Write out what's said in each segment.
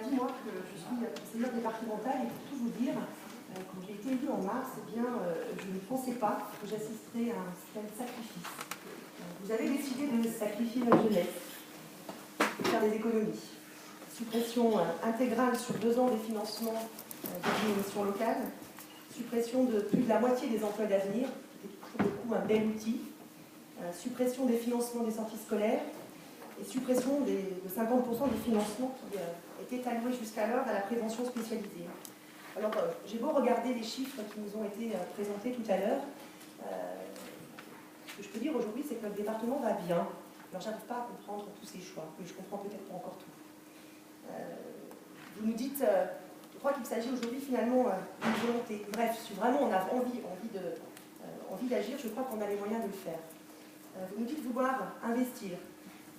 dit, moi, que je suis conseillère départementale et pour tout vous dire, quand j'ai été élue en mars, eh bien, je ne pensais pas que j'assisterais à un tel sacrifice. Vous avez décidé de sacrifier notre jeunesse, de faire des économies. Suppression intégrale sur 2 ans des financements des missions locales, suppression de plus de la moitié des emplois d'avenir, qui était pour le coup un bel outil, suppression des financements des sorties scolaires et suppression de 50% des financements qui étaient alloués jusqu'alors à la prévention spécialisée. Alors, j'ai beau regarder les chiffres qui nous ont été présentés tout à l'heure, ce que je peux dire aujourd'hui, c'est que notre département va bien. Alors, j'arrive pas à comprendre tous ces choix, mais je comprends peut-être pas encore tout. Vous nous dites, je crois qu'il s'agit aujourd'hui finalement d'une volonté. Bref, si vraiment on a envie d'agir, je crois qu'on a les moyens de le faire. Vous nous dites vouloir investir.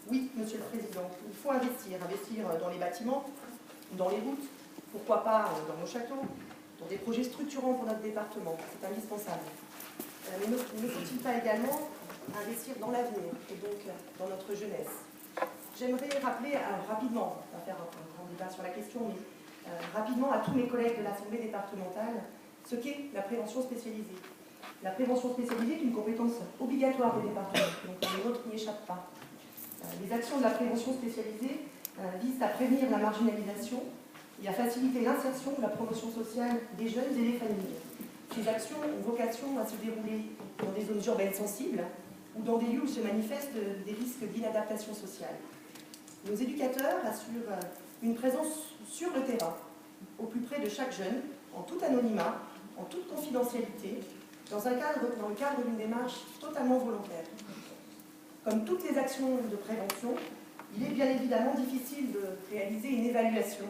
Oui, Monsieur le Président, il faut investir dans les bâtiments, dans les routes, pourquoi pas dans nos châteaux, dans des projets structurants pour notre département, c'est indispensable. Mais ne faut-il pas également investir dans l'avenir et donc dans notre jeunesse? J'aimerais rappeler rapidement, on va faire un grand débat sur la question, mais rapidement à tous mes collègues de l'Assemblée départementale, ce qu'est la prévention spécialisée. La prévention spécialisée est une compétence obligatoire des départements, donc les autres n'y échappent pas. Les actions de la prévention spécialisée visent à prévenir la marginalisation et à faciliter l'insertion ou la promotion sociale des jeunes et des familles. Ces actions ont vocation à se dérouler dans des zones urbaines sensibles ou dans des lieux où se manifestent des risques d'inadaptation sociale. Nos éducateurs assurent une présence sur le terrain, au plus près de chaque jeune, en tout anonymat, en toute confidentialité, dans le cadre d'une démarche totalement volontaire. Comme toutes les actions de prévention, il est bien évidemment difficile de réaliser une évaluation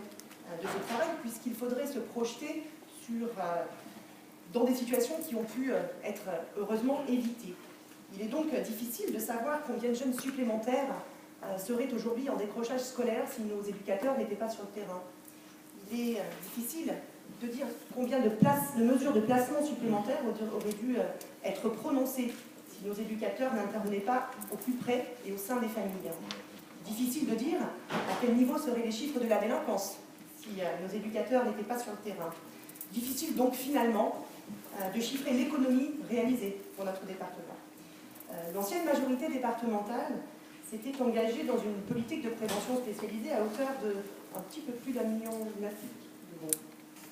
de ce travail, puisqu'il faudrait se projeter dans des situations qui ont pu être heureusement évitées. Il est donc difficile de savoir combien de jeunes supplémentaires seraient aujourd'hui en décrochage scolaire si nos éducateurs n'étaient pas sur le terrain. Il est difficile de dire combien de mesures de placement supplémentaires auraient dû être prononcées si nos éducateurs n'intervenaient pas au plus près et au sein des familles. Difficile de dire à quel niveau seraient les chiffres de la délinquance si nos éducateurs n'étaient pas sur le terrain. Difficile donc finalement de chiffrer l'économie réalisée pour notre département. L'ancienne majorité départementale s'était engagée dans une politique de prévention spécialisée à hauteur de un petit peu plus d'1,9 million d'euros.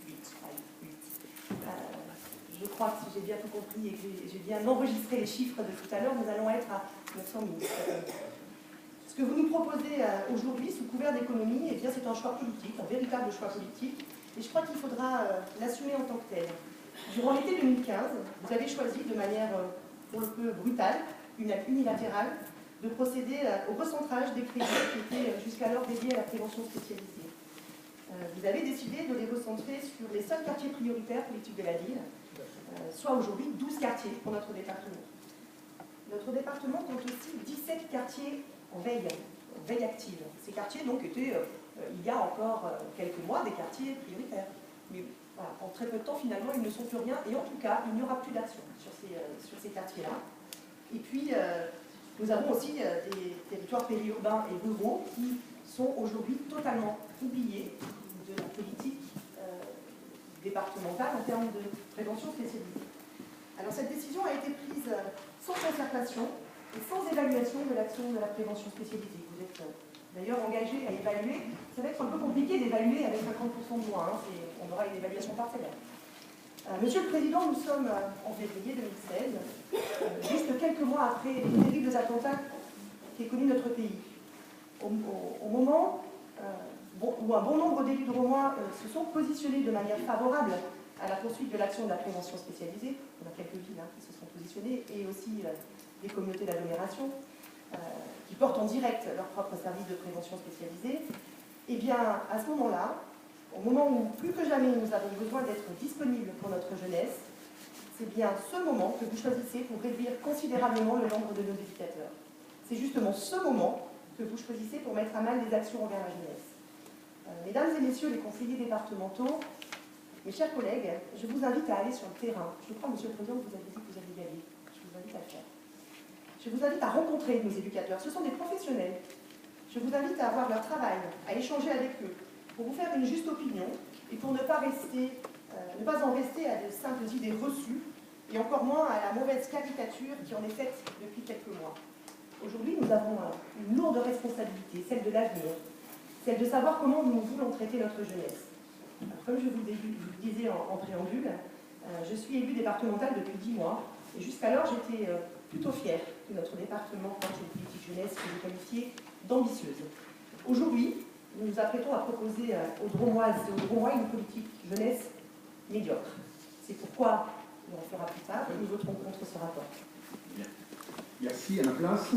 8. Je crois que si j'ai bien tout compris et que j'ai bien enregistré les chiffres de tout à l'heure, nous allons être à 900 000. Ce que vous nous proposez aujourd'hui, sous couvert d'économie, eh bien, c'est un choix politique, un véritable choix politique, et je crois qu'il faudra l'assumer en tant que tel. Durant l'été 2015, vous avez choisi de manière pour le peu brutale, unilatérale, de procéder au recentrage des crédits qui étaient jusqu'alors dédiés à la prévention spécialisée. Vous avez décidé de les recentrer sur les seuls quartiers prioritaires politiques de la ville, soit aujourd'hui 12 quartiers pour notre département. Notre département compte aussi 17 quartiers en veille active. Ces quartiers donc étaient, il y a encore quelques mois, des quartiers prioritaires. Mais voilà, en très peu de temps, finalement, ils ne sont plus rien, et en tout cas, il n'y aura plus d'action sur ces quartiers-là. Et puis, nous avons aussi des territoires périurbains et ruraux qui sont aujourd'hui totalement oubliés de la politique départementale en termes de prévention spécialisée. Alors, cette décision a été prise sans concertation et sans évaluation de l'action de la prévention spécialisée. Vous êtes d'ailleurs engagé à évaluer. Ça va être un peu compliqué d'évaluer avec 50% de moins. On aura une évaluation parcellaire. Monsieur le Président, nous sommes en février 2016, juste quelques mois après les terribles attentats qu'ait connu notre pays. Au moment où un bon nombre d'élus drômois se sont positionnés de manière favorable à la poursuite de l'action de la prévention spécialisée, on a quelques villes qui se sont positionnées, et aussi des communautés d'agglomération qui portent en direct leur propre service de prévention spécialisée, eh bien, à ce moment-là, au moment où, plus que jamais, nous avons besoin d'être disponibles pour notre jeunesse, c'est bien ce moment que vous choisissez pour réduire considérablement le nombre de nos éducateurs. C'est justement ce moment que vous choisissez pour mettre à mal les actions envers la jeunesse. Mesdames et messieurs les conseillers départementaux, mes chers collègues, je vous invite à aller sur le terrain. Je crois, Monsieur le Président, que vous avez dit que vous alliez y aller. Je vous invite à le faire. Je vous invite à rencontrer nos éducateurs. Ce sont des professionnels. Je vous invite à voir leur travail, à échanger avec eux, pour vous faire une juste opinion et pour ne pas en rester à de simples idées reçues et encore moins à la mauvaise caricature qui en est faite depuis quelques mois. Aujourd'hui, nous avons une lourde responsabilité, celle de l'avenir, celle de savoir comment nous voulons traiter notre jeunesse. Alors, comme je vous le disais en préambule, je suis élue départementale depuis 10 mois et jusqu'alors j'étais plutôt fière que notre département porte une politique jeunesse que je qualifiais d'ambitieuse. Aujourd'hui, nous nous apprêtons à proposer aux Dromoises et aux Dromois une politique jeunesse médiocre. C'est pourquoi, on en fera plus tard, nous voterons contre ce rapport. Merci, à la place.